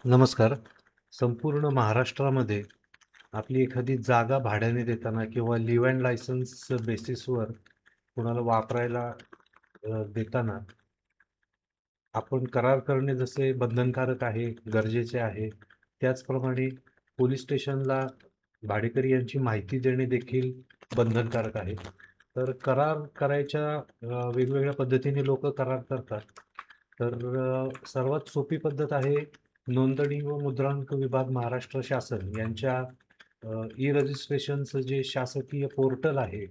नमस्कार. संपूर्ण महाराष्ट्रामध्ये आपली एखादी जागा भाड्याने देताना किंवा लिव्ह अँड लायसन्स बेसिसवर कोणाला वापरायला देताना आपण करार करणे जसे बंधनकारक आहे, गरजेचे आहे, त्याचप्रमाणे पोलीस स्टेशनला भाडेकरी यांची माहिती देणे देखील बंधनकारक आहे. तर करार करायच्या वेगवेगळ्या पद्धतीने लोक करार करतात. तर सर्वात सोपी पद्धत आहे नोंदणी व मुद्रांक विभाग महाराष्ट्र शासन यांच्या ई रजिस्ट्रेशनचं जे शासकीय पोर्टल आहे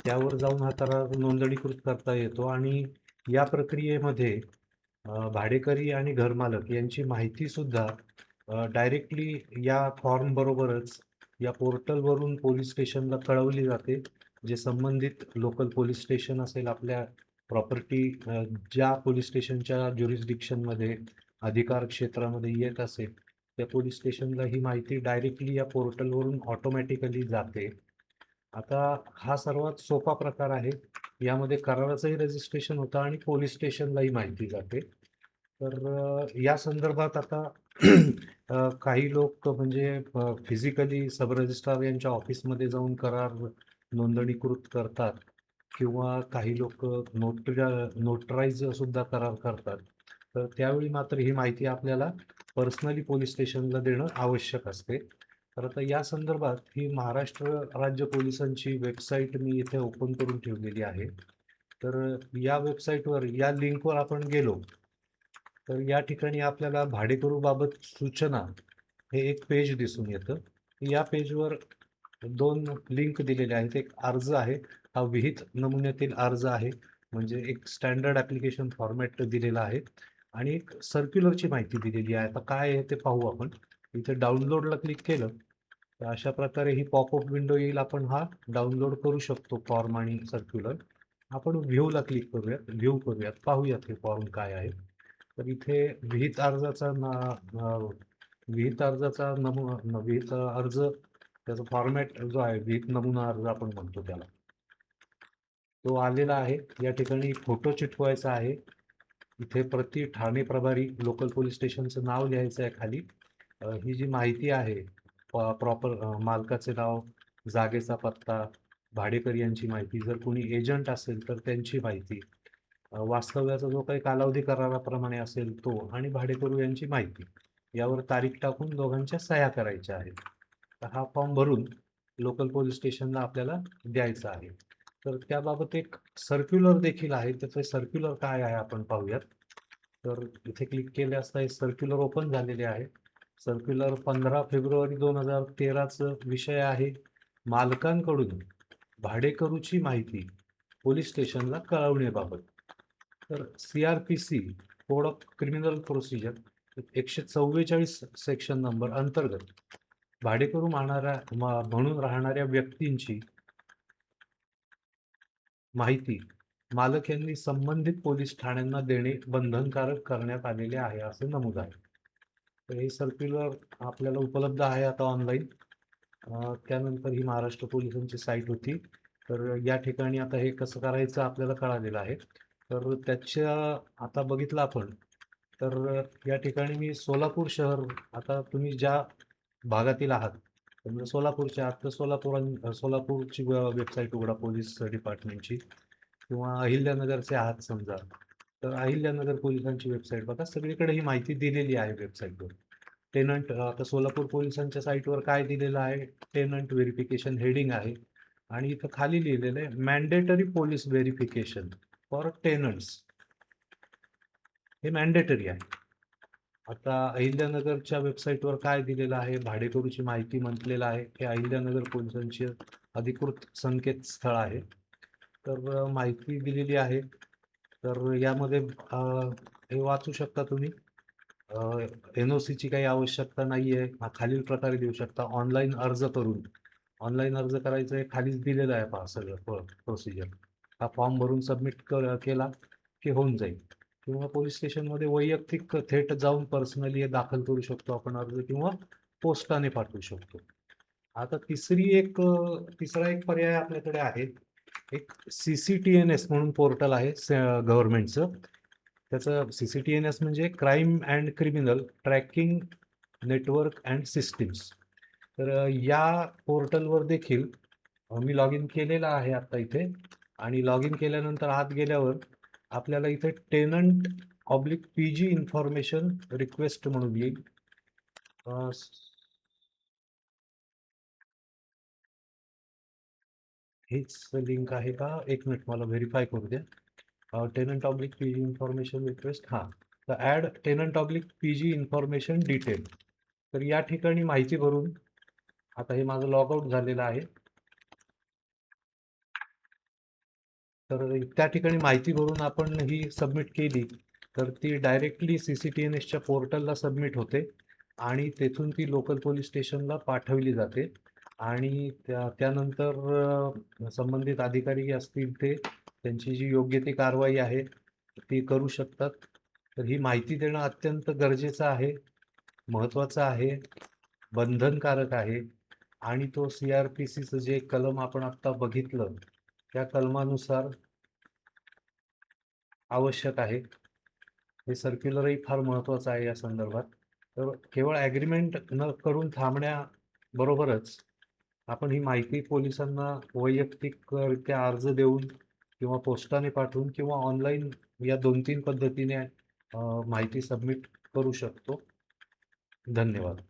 त्यावर जाऊन हा करार नोंदणीकृत करता येतो आणि या प्रक्रियेमध्ये भाडेकरी आणि घरमालक यांची माहिती सुद्धा डायरेक्टली या फॉर्म बरोबरच या पोर्टलवरून पोलीस स्टेशनला कळवली जाते. जे संबंधित लोकल पोलीस स्टेशन असेल आपल्या प्रॉपर्टी ज्या पोलीस स्टेशनच्या ज्युरिस्डिक्शनमध्ये अधिकार क्षेत्रामध्ये येत असेल त्या पोलीस स्टेशनला ही माहिती डायरेक्टली या पोर्टलवरून ऑटोमॅटिकली जाते. आता हा सर्वात सोपा प्रकार आहे. यामध्ये कराराचंही रजिस्ट्रेशन होतं आणि पोलीस स्टेशनलाही माहिती जाते. तर या संदर्भात आता काही लोक म्हणजे फिजिकली सब रजिस्ट्रार यांच्या ऑफिसमध्ये जाऊन करार नोंदणीकृत करतात किंवा काही लोक नोटराईज सुद्धा करार करतात. तर त्यावेळी मात्र ही माहिती आपल्याला पर्सनली पोलीस स्टेशनला देणं आवश्यक असते. तर आता या संदर्भात ही महाराष्ट्र राज्य पोलिसांची वेबसाईट मी इथे ओपन करून ठेवलेली आहे. तर या वेबसाईटवर या लिंकवर आपण गेलो तर या ठिकाणी आपल्याला भाडेकरूबाबत सूचना हे एक पेज दिसून येतं. या पेजवर दोन लिंक दिलेले आहेत. एक अर्ज आहे, हा विहित नमुन्यातील अर्ज आहे, म्हणजे एक स्टँडर्ड ॲप्लिकेशन फॉर्मॅट दिलेला आहे आणि एक सर्क्युलरची माहिती दिलेली आहे. आता काय आहे ते पाहू आपण. इथे डाउनलोडला क्लिक केलं तर अशा प्रकारे ही पॉपअप विंडो येईल. आपण हा डाउनलोड करू शकतो फॉर्म आणि सर्क्युलर. आपण व्ह्यूला क्लिक करूयात, व्ह्यू करूयात, पाहूयात हे फॉर्म काय आहे. तर इथे विहित अर्जाचा विहित अर्जाचा विहित अर्ज त्याचा फॉर्मॅट जो आहे विहित नमुना अर्ज आपण म्हणतो त्याला, तो आलेला आहे. या ठिकाणी फोटो चिटकवायचा आहे. इथे प्रति ठाणे प्रभारी लोकल पोलीस स्टेशनचं नाव लिहायचं आहे खाली. ही जी माहिती आहे प्रॉपर मालकाचे नाव, जागेचा पत्ता, भाडेकरी यांची माहिती, जर कोणी एजंट असेल तर त्यांची माहिती, वास्तव्याचा जो काही कालावधी कराराप्रमाणे असेल तो आणि भाडेकरू यांची माहिती, यावर तारीख टाकून दोघांच्या सह्या करायच्या आहेत. तर हा फॉर्म भरून लोकल पोलीस स्टेशनला आपल्याला द्यायचा आहे. तर त्याबाबत एक सर्क्युलर देखील आहे. त्याचं सर्क्युलर काय आहे आपण पाहूयात. तर इथे क्लिक केले असता हे सर्क्युलर ओपन झालेले आहे. सर्क्युलर 15 फेब्रुवारी 2013चं विषय आहे मालकांकडून भाडेकरूची माहिती पोलीस स्टेशनला कळवण्याबाबत. तर CRPC code of criminal procedure 144 section number अंतर्गत भाडेकरू म्हणून राहणाऱ्या व्यक्तींची माहिती मालक यांनी संबंधित पोलीस ठाण्यांना देणे बंधनकारक करण्यात आलेले आहे असे नमूद आहे. तर हे सर्क्युलर आपल्याला उपलब्ध आहे आता ऑनलाईन. त्यानंतर ही महाराष्ट्र पोलिसांची साईट होती. तर या ठिकाणी आता हे कसं करायचं आपल्याला कळालेलं आहे. तर त्याच्या आता बघितलं आपण तर या ठिकाणी मी सोलापूर शहर, आता तुम्ही ज्या भागातील आहात समजा सोलापूरचे आहात तर सोलापूरची वेबसाईट उघडा पोलीस डिपार्टमेंटची, किंवा अहिल्यानगरचे आहात समजा तर अहिल्यानगर पोलिसांची वेबसाईट बघा. सगळीकडे ही माहिती दिलेली आहे वेबसाईटवर. टेनंट आता सोलापूर पोलिसांच्या साईटवर काय दिलेलं आहे, टेनंट व्हेरिफिकेशन हेडिंग आहे आणि इथं खाली लिहिलेलं आहे mandatory police verification for tenants. हे मॅन्डेटरी आहे. आता अहिल्यानगरच्या वेबसाईटवर काय दिलेलं आहे, भाडेकरूची माहिती म्हटलेलं आहे. हे अहिल्यानगर पोलिसांचे अधिकृत संकेतस्थळ आहे. तर माहिती दिलेली आहे. तर यामध्ये हे वाचू शकता तुम्ही. NOCची काही आवश्यकता नाही आहे. खालील प्रकारे देऊ शकता ऑनलाईन अर्ज करून. ऑनलाईन अर्ज करायचं आहे, खालीच दिलेलं आहे पहा सगळं प्रोसिजर. हा फॉर्म भरून सबमिट केला की होऊन जाईल. किंवा पोलीस स्टेशनमध्ये वैयक्तिक थेट जाऊन पर्सनली हे दाखल करू शकतो आपण अर्ज, किंवा पोस्टाने पाठवू शकतो. आता तिसरा एक पर्याय आपल्याकडे आहे. एक CCTNS म्हणून पोर्टल आहे गव्हर्नमेंटचं. त्याचं CCTNS म्हणजे crime and criminal tracking network and systems. तर या पोर्टलवर देखील मी लॉग इन केलेला आहे आता इथे. आणि लॉग इन केल्यानंतर आत गेल्यावर आपल्याला इथे tenant oblique PG information request म्हणून येईल. हेच लिंक आहे का? एक मिनिट मला व्हेरीफाय करू द्या. Tenant oblique PG information request, हां. तर add tenant oblique PG information detail. तर या ठिकाणी माहिती भरून, आता हे माझं लॉगआउट झालेलं आहे. तर त्या ठिकाणी माहिती भरून आपण ही सबमिट केली तर ती डायरेक्टली CCTNSच्या पोर्टलला सबमिट होते आणि तेथून ती लोकल पोलीस स्टेशनला पाठवली जाते. आणि त्यानंतर संबंधित अधिकारी असतील ते त्यांची जी योग्य ती कारवाई आहे ती करू शकतात. तर ही माहिती देणं अत्यंत गरजेचं आहे, महत्त्वाचं आहे, बंधनकारक आहे. आणि तो CRPCचं जे कलम आपण आत्ता बघितलं त्या कलमानुसार आवश्यक आहे. हे सर्क्युलरही फार महत्त्वाचं आहे या संदर्भात. तर केवळ ॲग्रीमेंट न करून थांबण्याबरोबरच आपण ही माहिती पोलिसांना वैयक्तिकरित्या अर्ज देऊन किंवा पोस्टाने पाठवून किंवा ऑनलाईन या 2-3 पद्धतीने माहिती सबमिट करू शकतो. धन्यवाद.